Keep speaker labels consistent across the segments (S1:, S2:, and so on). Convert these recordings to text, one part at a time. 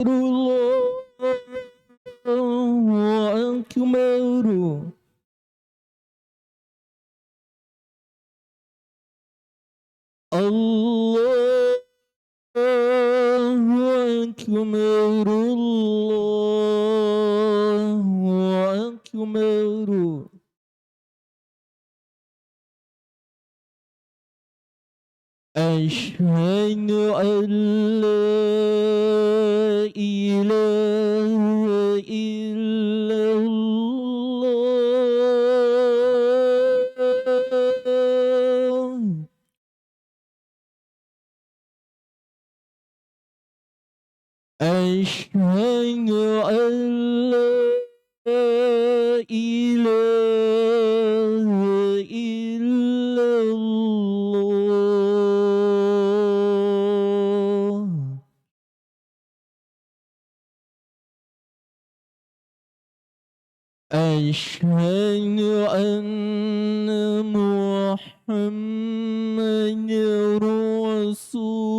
S1: Allahu Akbar. Allahu Akbar. Allahu Akbar. أشهد أن لا إله إلا الله. أشهد أن لا إله إلا الله. أشهد أن محمد رسول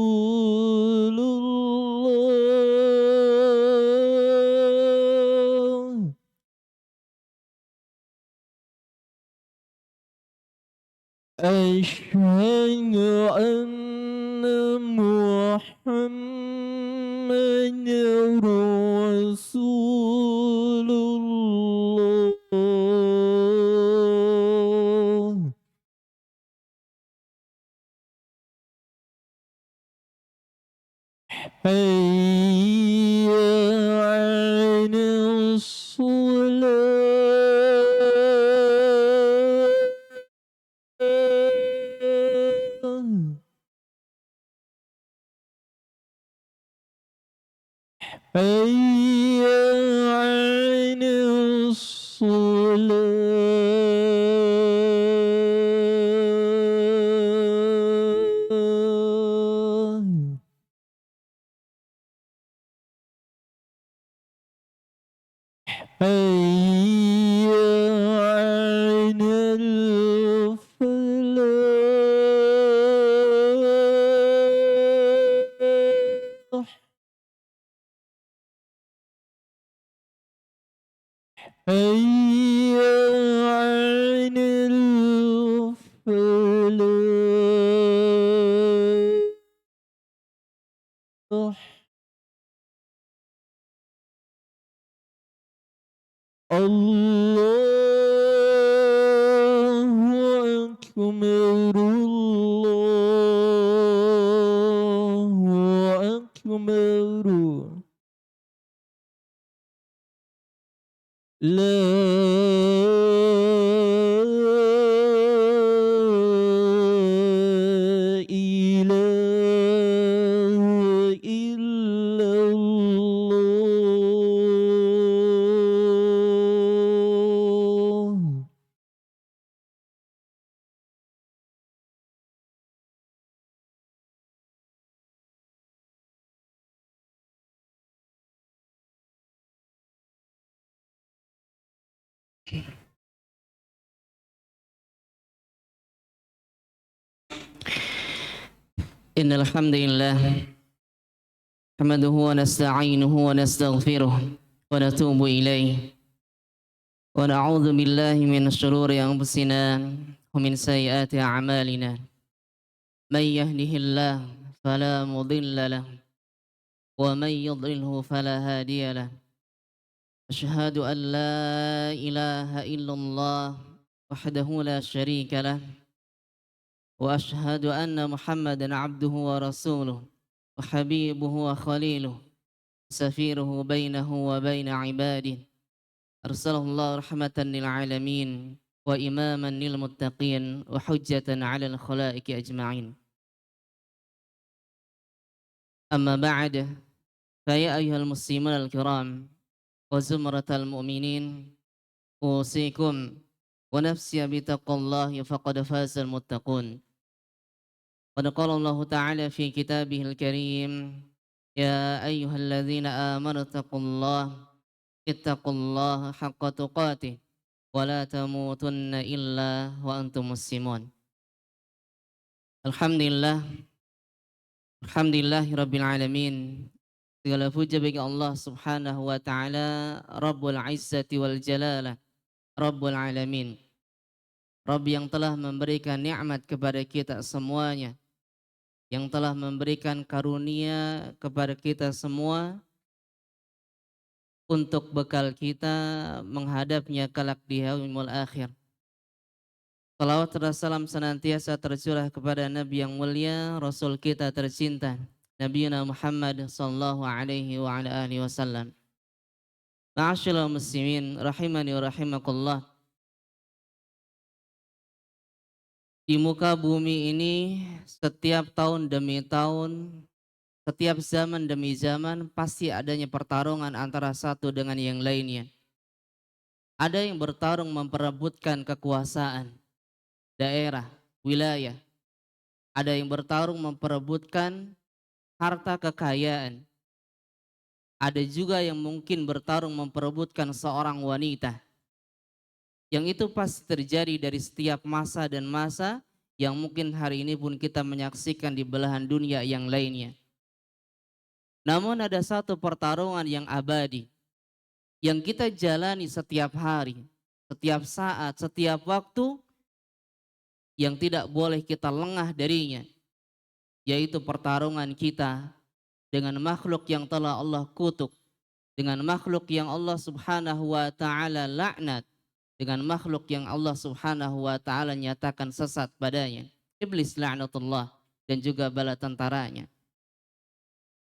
S1: الله. أشهد أن محمد رسول الله. حي على الصلاة. حي على الصلاة. حي على الفلاح. حي على الفلاح. الله أكبر. الله أكبر. لا إله إلا الله.
S2: إن الحمد لله نحمده ونستعينه ونستغفره ونتوب إليه ونعوذ بالله من شرور أنفسنا ومن سيئات أعمالنا. من يهده الله فلا مضل له ومن يضلله فلا هادي له. أشهد أن لا إله إلا الله وحده لا شريك له وأشهد أن محمدا عبده ورسوله وحبيبه وخليله سفيره بينه وبين عباده. أرسله الله رحمة للعالمين وإماما للمتقين وحجة على الخلائق أجمعين. أما بعد، فيا أيها المسلمون الكرام وزمرة المؤمنين، أوصيكم ونفسي بتقوى الله فقد فاز المتقون. قد قال الله تعالى في كتابه الكريم: يا أيها الذين آمنوا اتقوا الله حق تقاته ولا تموتن إلا وأنتم مسلمون. Alhamdulillah, alhamdulillahi rabbil alamin, Segala puja bagi Allah Subhanahu wa taala, Rabbul Izzati wal Jalalah, Rabbul Alamin. Rabb yang telah memberikan nikmat kepada kita semuanya, yang telah memberikan karunia kepada kita semua untuk bekal kita menghadapnya kelak di yaumul akhir. Salawat dan salam senantiasa tercurah kepada Nabi yang mulia, Rasul kita tercinta, Nabi Muhammad sallallahu alaihi wa ala alihi wasallam. Ma'asyiral muslimin rahimani wa rahimakumullah. Di muka bumi ini setiap tahun demi tahun, setiap zaman demi zaman pasti adanya pertarungan antara satu dengan yang lainnya. Ada yang bertarung memperebutkan kekuasaan, daerah, wilayah. Ada yang bertarung memperebutkan harta kekayaan. Ada juga yang mungkin bertarung memperebutkan seorang wanita. Yang itu pasti terjadi dari setiap masa dan masa yang mungkin hari ini pun kita menyaksikan di belahan dunia yang lainnya. Namun ada satu pertarungan yang abadi yang kita jalani setiap hari, setiap saat, setiap waktu yang tidak boleh kita lengah darinya, yaitu pertarungan kita dengan makhluk yang telah Allah kutuk, dengan makhluk yang Allah Subhanahu wa taala laknat, dengan makhluk yang Allah Subhanahu wa taala nyatakan sesat padanya, iblis laknatullah dan juga bala tentaranya.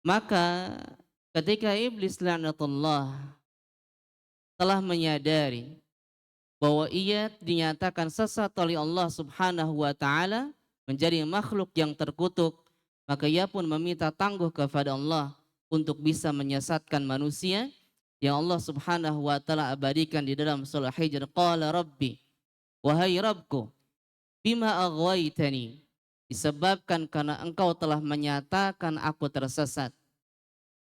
S2: Maka ketika iblis laknatullah telah menyadari bahwa ia dinyatakan sesat oleh Allah Subhanahu wa taala, menjadi makhluk yang terkutuk, maka ia pun meminta tangguh kepada Allah untuk bisa menyesatkan manusia yang Allah Subhanahu wa taala abadikan di dalam surah Hijr. Qala rabbi, wahai Rabbku, bima aghwaytani, disebabkan karena engkau telah menyatakan aku tersesat,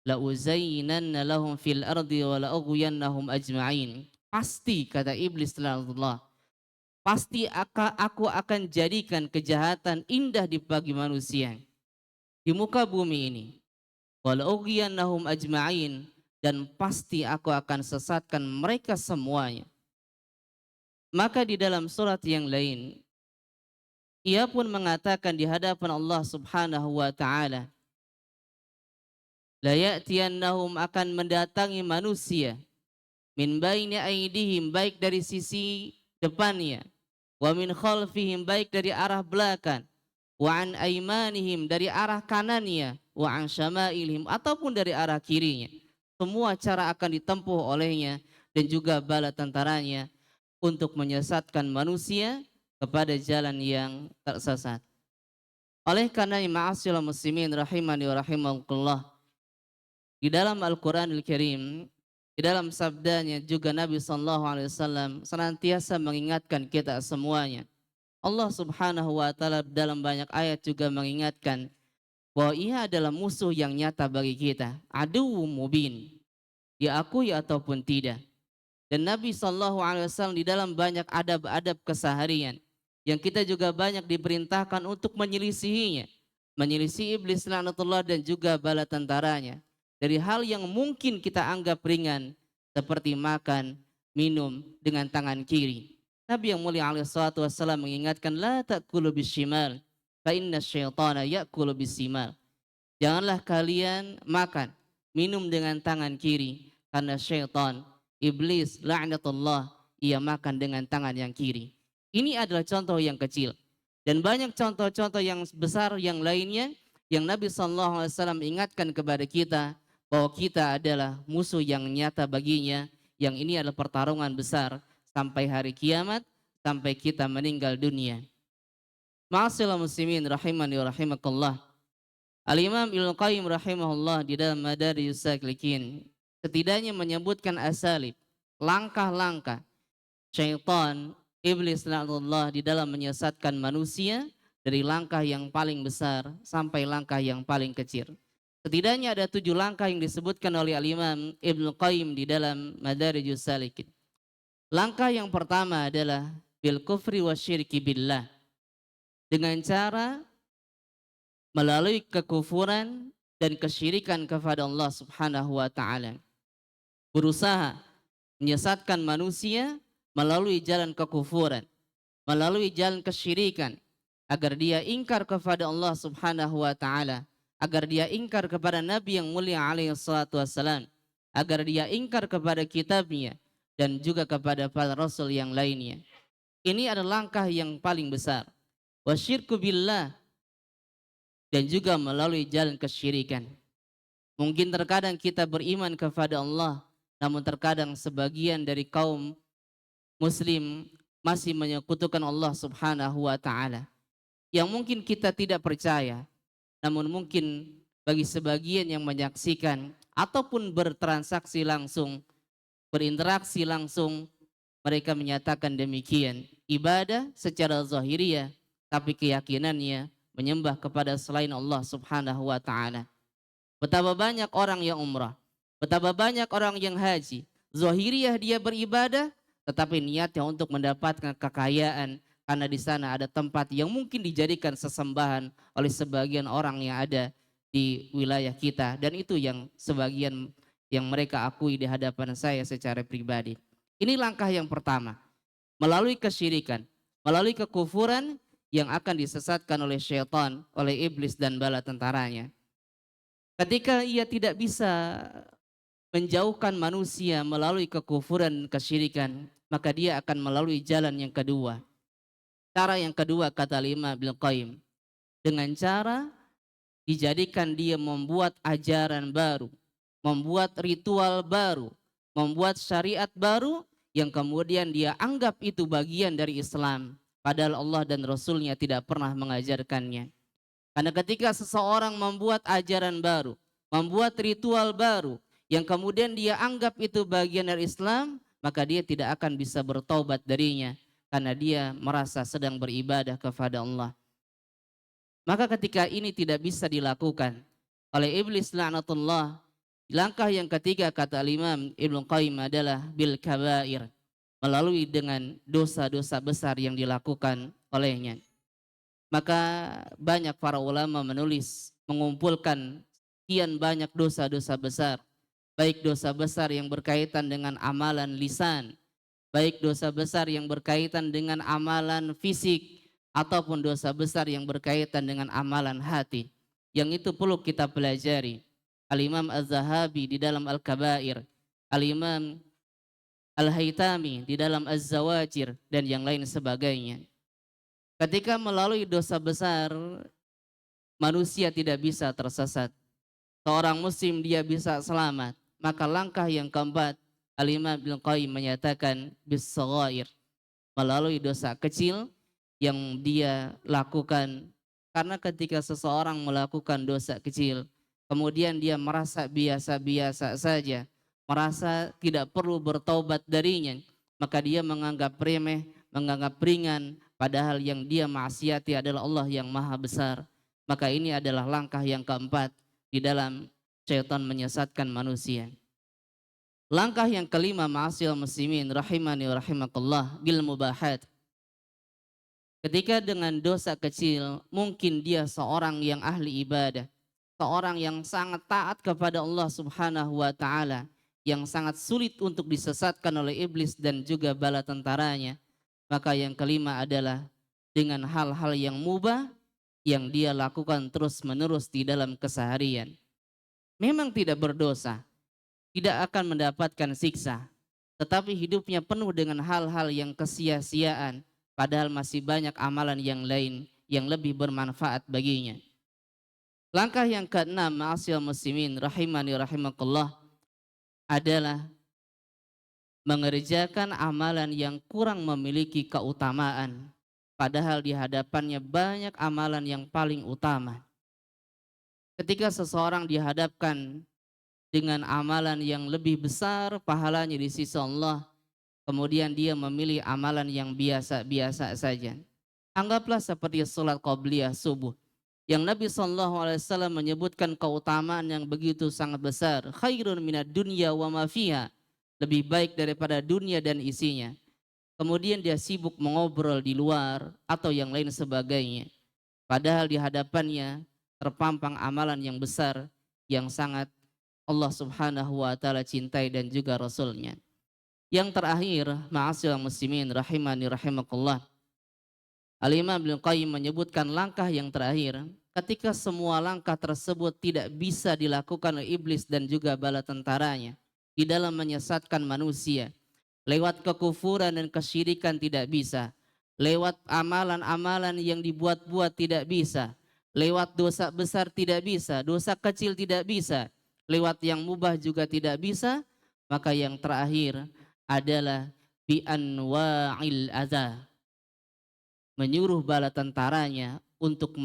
S2: la uzayyinanna lahum fil ardi wa la ughwiyannahum ajma'in. Pasti kata iblis Allah, pasti aku akan jadikan kejahatan indah di bagi manusia di muka bumi ini. Wa la ughwiyannahum ajma'in, dan pasti aku akan sesatkan mereka semuanya. Maka di dalam surat yang lain, ia pun mengatakan di hadapan Allah Subhanahu wa taala, la ya'tiyannahum, akan mendatangi manusia, min baini aidihim, baik dari sisi depannya, wa min khalfihim, baik dari arah belakang, wa an aimanihim, dari arah kanannya, wa an syama'ilihim, ataupun dari arah kirinya. Semua cara akan ditempuh olehnya dan juga bala tentaranya untuk menyesatkan manusia kepada jalan yang tersesat. Oleh karena ma'asyiral muslimin rahimani wa rahimakumullah, di dalam Al-Quranul Karim, di dalam sabdanya juga Nabi SAW senantiasa mengingatkan kita semuanya. Allah Subhanahu wa taala dalam banyak ayat juga mengingatkan bahwa ia adalah musuh yang nyata bagi kita, aduwwum mubin, diakui ataupun tidak. Dan Nabi SAW di dalam banyak adab-adab keseharian yang kita juga banyak diperintahkan untuk menyelisihinya, menyelisih iblis laknatullah dan juga bala tentaranya. Dari hal yang mungkin kita anggap ringan, seperti makan, minum dengan tangan kiri. Nabi yang mulia alaihi salatu wassalam mengingatkan, la ta'kulu bishimal, fa inna syaitana ya'kulu bisimal. Janganlah kalian makan, minum dengan tangan kiri, karena syaitan, iblis, laknatullah, ia makan dengan tangan yang kiri. Ini adalah contoh yang kecil. Dan banyak contoh-contoh yang besar yang lainnya yang Nabi SAW ingatkan kepada kita bahwa kita adalah musuh yang nyata baginya, yang ini adalah pertarungan besar sampai hari kiamat, sampai kita meninggal dunia. Ma'asyiral muslimin rahimani wa rahimakumullah. Al-Imam Ibnu Qayyim rahimahullah di dalam Madarijus Salikin setidaknya menyebutkan asalib, langkah-langkah syaitan, iblis laknatullah di dalam menyesatkan manusia dari langkah yang paling besar sampai langkah yang paling kecil. Setidaknya ada 7 langkah yang disebutkan oleh Al-Imam Ibnu Qayyim di dalam Madarijus Salikin. Langkah yang pertama adalah bil kufri wa syirki billah. Dengan cara melalui kekufuran dan kesyirikan kepada Allah Subhanahu wa taala. Berusaha menyesatkan manusia melalui jalan kekufuran, melalui jalan kesyirikan, agar dia ingkar kepada Allah Subhanahu wa taala, agar dia ingkar kepada Nabi yang mulia alaihi salatu wassalam, agar dia ingkar kepada kitabnya dan juga kepada para rasul yang lainnya. Ini adalah langkah yang paling besar. Wasyirku billah, dan juga melalui jalan kesyirikan. Mungkin terkadang kita beriman kepada Allah, namun terkadang sebagian dari kaum muslim masih menyekutukan Allah Subhanahu wa taala. Yang mungkin kita tidak percaya, namun mungkin bagi sebagian yang menyaksikan ataupun bertransaksi langsung, berinteraksi langsung, mereka menyatakan demikian. Ibadah secara zahiriyah, tapi keyakinannya menyembah kepada selain Allah Subhanahu wa taala. Betapa banyak orang yang umrah, betapa banyak orang yang haji. Zahiriyah dia beribadah, tetapi niatnya untuk mendapatkan kekayaan, karena di sana ada tempat yang mungkin dijadikan sesembahan oleh sebagian orang yang ada di wilayah kita, dan itu yang sebagian yang mereka akui di hadapan saya secara pribadi. Ini langkah yang pertama, melalui kesyirikan, melalui kekufuran yang akan disesatkan oleh syaitan, oleh iblis dan bala tentaranya. Ketika ia tidak bisa menjauhkan manusia melalui kekufuran dan kesyirikan, maka dia akan melalui jalan yang kedua. Cara yang kedua kata Imam Ibnu Qayyim, dengan cara dijadikan dia membuat ajaran baru, membuat ritual baru, membuat syariat baru yang kemudian dia anggap itu bagian dari Islam, padahal Allah dan Rasulnya tidak pernah mengajarkannya. Karena ketika seseorang membuat ajaran baru, membuat ritual baru, yang kemudian dia anggap itu bagian dari Islam, maka dia tidak akan bisa bertaubat darinya, karena dia merasa sedang beribadah kepada Allah. Maka ketika ini tidak bisa dilakukan oleh iblis la'natullah, langkah yang ketiga kata Imam Ibnu Qayyim adalah bil kabair, melalui dengan dosa-dosa besar yang dilakukan olehnya. Maka banyak para ulama menulis, mengumpulkan sekian banyak dosa-dosa besar, baik dosa besar yang berkaitan dengan amalan lisan, baik dosa besar yang berkaitan dengan amalan fisik, ataupun dosa besar yang berkaitan dengan amalan hati. Yang itu perlu kita pelajari. Al-Imam Az-Zahabi di dalam Al-Kabair, Al-Imam Al-Haytami di dalam Az-Zawajir, dan yang lain sebagainya. Ketika melalui dosa besar, manusia tidak bisa tersesat. Seorang muslim dia bisa selamat. Maka langkah yang keempat, Al-Imam Ibnu Qayyim menyatakan bis-saghair, melalui dosa kecil yang dia lakukan. Karena ketika seseorang melakukan dosa kecil, kemudian dia merasa biasa-biasa saja, merasa tidak perlu bertaubat darinya, maka dia menganggap remeh, menganggap ringan, padahal yang dia maksiati adalah Allah yang maha besar. Maka ini adalah langkah yang keempat di dalam syaitan menyesatkan manusia. Langkah yang kelima, ma'asyiral muslimin rahimani wa rahimakumullah, bil mubahat. Ketika dengan dosa kecil, mungkin dia seorang yang ahli ibadah, seorang yang sangat taat kepada Allah Subhanahu wa taala, yang sangat sulit untuk disesatkan oleh iblis dan juga bala tentaranya. Maka yang kelima adalah dengan hal-hal yang mubah yang dia lakukan terus-menerus di dalam keseharian. Memang tidak berdosa, tidak akan mendapatkan siksa, tetapi hidupnya penuh dengan hal-hal yang kesia-siaan, padahal masih banyak amalan yang lain yang lebih bermanfaat baginya. Langkah yang keenam, ma'asyiral muslimin rahimani rahimakumullah, adalah mengerjakan amalan yang kurang memiliki keutamaan, padahal di hadapannya banyak amalan yang paling utama. Ketika seseorang dihadapkan dengan amalan yang lebih besar pahalanya di sisi Allah, kemudian dia memilih amalan yang biasa-biasa saja. Anggaplah seperti sholat qabliyah subuh, yang Nabi SAW menyebutkan keutamaan yang begitu sangat besar. Khairun minad dunya wa ma fiha, lebih baik daripada dunia dan isinya. Kemudian dia sibuk mengobrol di luar atau yang lain sebagainya, padahal di hadapannya terpampang amalan yang besar yang sangat Allah Subhanahu wa taala cintai dan juga Rasulnya. Yang terakhir, ma'asyiral muslimin rahimani rahimakumullah. Al-Imam Ibnu Qayyim menyebutkan langkah yang terakhir, ketika semua langkah tersebut tidak bisa dilakukan oleh iblis dan juga bala tentaranya di dalam menyesatkan manusia, lewat kekufuran dan kesyirikan tidak bisa, lewat amalan-amalan yang dibuat-buat tidak bisa, lewat dosa besar tidak bisa, dosa kecil tidak bisa, lewat yang mubah juga tidak bisa, maka yang terakhir adalah bi anwa'il adza, menyuruh bala tentaranya untuk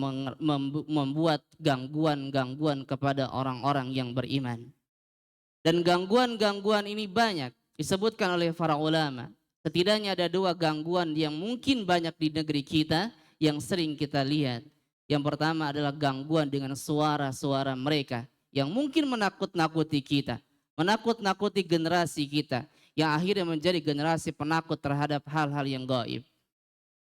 S2: membuat gangguan-gangguan kepada orang-orang yang beriman. Dan gangguan-gangguan ini banyak disebutkan oleh para ulama. Setidaknya ada dua gangguan yang mungkin banyak di negeri kita yang sering kita lihat. Yang pertama adalah gangguan dengan suara-suara mereka yang mungkin menakut-nakuti kita, menakut-nakuti generasi kita, yang akhirnya menjadi generasi penakut terhadap hal-hal yang gaib.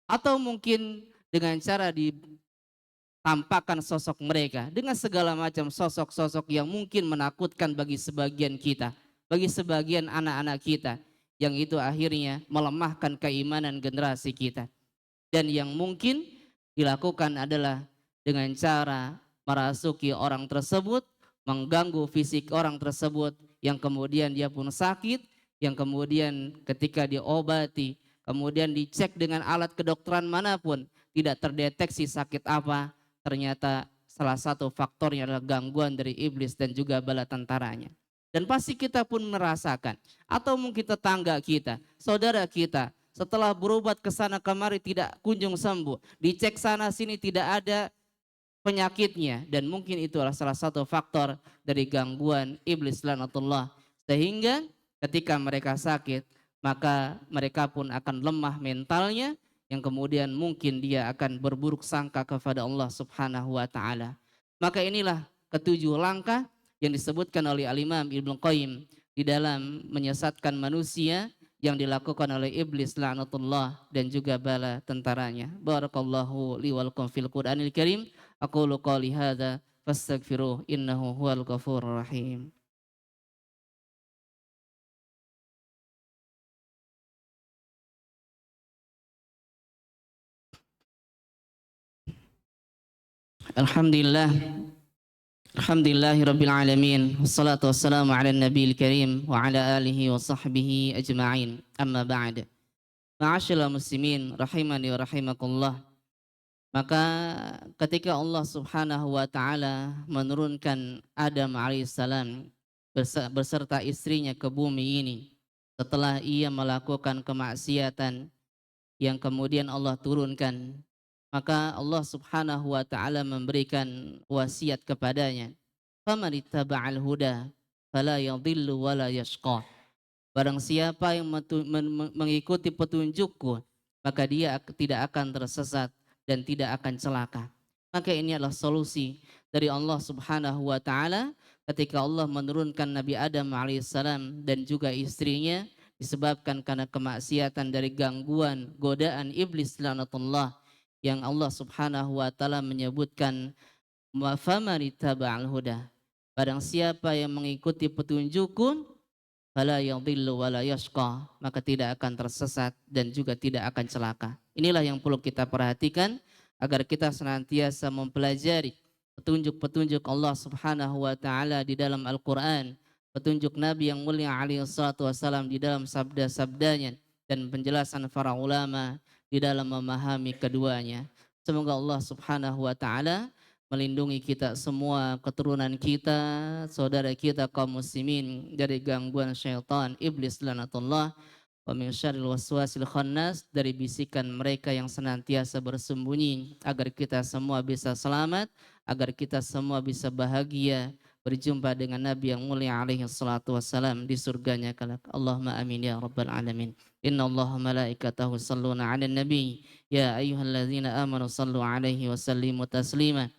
S2: Atau mungkin dengan cara ditampakkan sosok mereka dengan segala macam sosok-sosok yang mungkin menakutkan bagi sebagian kita, bagi sebagian anak-anak kita, yang itu akhirnya melemahkan keimanan generasi kita. Dan yang mungkin dilakukan adalah dengan cara merasuki orang tersebut, mengganggu fisik orang tersebut, yang kemudian dia pun sakit, yang kemudian ketika diobati, kemudian dicek dengan alat kedokteran manapun, tidak terdeteksi sakit apa, ternyata salah satu faktornya adalah gangguan dari iblis dan juga bala tentaranya. Dan pasti kita pun merasakan, atau mungkin tetangga kita, saudara kita, setelah berobat ke sana kemari tidak kunjung sembuh, dicek sana sini tidak ada penyakitnya, dan mungkin itu adalah salah satu faktor dari gangguan iblis laknatullah, sehingga ketika mereka sakit maka mereka pun akan lemah mentalnya, yang kemudian mungkin dia akan berburuk sangka kepada Allah Subhanahu wa taala. Maka inilah ketujuh langkah yang disebutkan oleh Al-Imam Ibnu Qayyim di dalam menyesatkan manusia yang dilakukan oleh iblis laknatullah dan juga bala tentaranya. Barakallahu li wa lakum fil Qur'anil Karim. Aqulu qouli hadza fastaghfiruh innahu huwal ghafurur rahim. Alhamdulillah, alhamdulillahi rabbil alamin, wassalatu wassalamu ala nabiyil karim wa ala alihi wa sahbihi ajma'in, amma ba'd. Ma'asyiral muslimin rahimani wa rahimakumullah. Maka ketika Allah Subhanahu wa taala menurunkan Adam alaihissalam beserta istrinya ke bumi ini, setelah ia melakukan kemaksiatan yang kemudian Allah turunkan, maka Allah Subhanahu wa taala memberikan wasiat kepadanya, faman ittaba'al huda fala yadhillu wala yashqa. Barang siapa yang mengikuti petunjukku, maka dia tidak akan tersesat dan tidak akan celaka. Maka ini adalah solusi dari Allah Subhanahu wa taala ketika Allah menurunkan Nabi Adam alaihissalam dan juga istrinya disebabkan karena kemaksiatan dari gangguan godaan iblis laknatullah, yang Allah Subhanahu wa taala menyebutkan faman ittaba'al huda, barang siapa yang mengikuti petunjukku fala yadhillu wala yashqa, maka tidak akan tersesat dan juga tidak akan celaka. Inilah yang perlu kita perhatikan agar kita senantiasa mempelajari petunjuk-petunjuk Allah Subhanahu wa taala di dalam Al-Qur'an, petunjuk Nabi yang mulia alaihi salatu wasallam di dalam sabda-sabdanya, dan penjelasan para ulama di dalam memahami keduanya. Semoga Allah Subhanahu wa taala melindungi kita semua, keturunan kita, saudara kita kaum muslimin dari gangguan syaitan iblis laknatullah, wa min syarril waswasil khannas, dari bisikan mereka yang senantiasa bersembunyi, agar kita semua bisa selamat, agar kita semua bisa bahagia berjumpa dengan Nabi yang mulia alaihi salatu wassalam di surganya kelak. Allahumma amin ya rabbal alamin. Inna Allah malaikatahu salluna ala nabi ya ayyuhalladzina amanu sallu alaihi wa sallimu taslima.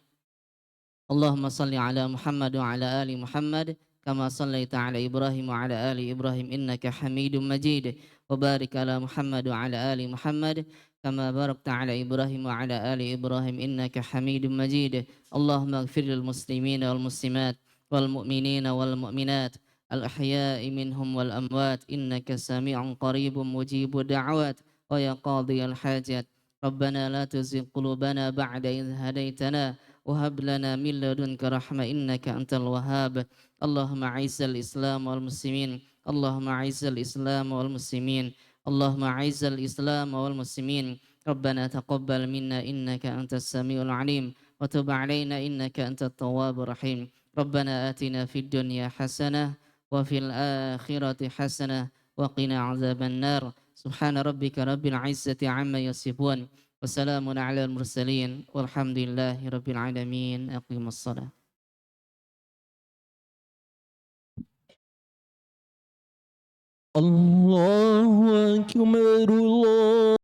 S2: Allahumma salli ala Muhammad wa ala ali Muhammad kama sallaita ala Ibrahim wa ala ali Ibrahim innaka Hamidum Majid, wa barik ala Muhammad wa ala ali Muhammad kama barakta ala Ibrahim wa ala ali Ibrahim innaka Hamidum Majid. Allahumma ighfir lil muslimin wal muslimat والمؤمنين والمؤمنات الأحياء منهم والأموات إنك سميع قريب مجيب الدعوات ويا قاضي الحاجات ربنا لا تزغ قلوبنا بعد إذ هديتنا وهب لنا من لدنك رحمة إنك أنت الوهاب اللهم أعز الإسلام والمسلمين اللهم أعز الإسلام والمسلمين اللهم أعز الإسلام والمسلمين ربنا تقبل منا إنك أنت السميع العليم وتب علينا إنك أنت التواب الرحيم ربنا آتنا في الدنيا حسنة وفي الآخرة حسنة وقنا عذاب النار سبحان ربك رب العزة عما يصفون وسلام على المرسلين والحمد لله رب العالمين أقيم الصلاة
S1: الله أكبر الله